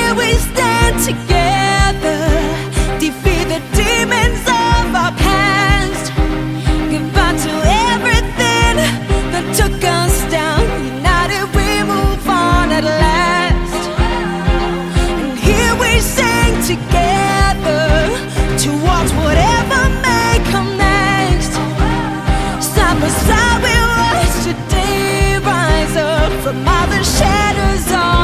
here we stand together, defeat the demons of our past. Goodbye to everything that took us down. United we move on at last. And here we sing together towards whatever may come next. Side by side we rise today, rise up from all the shadows of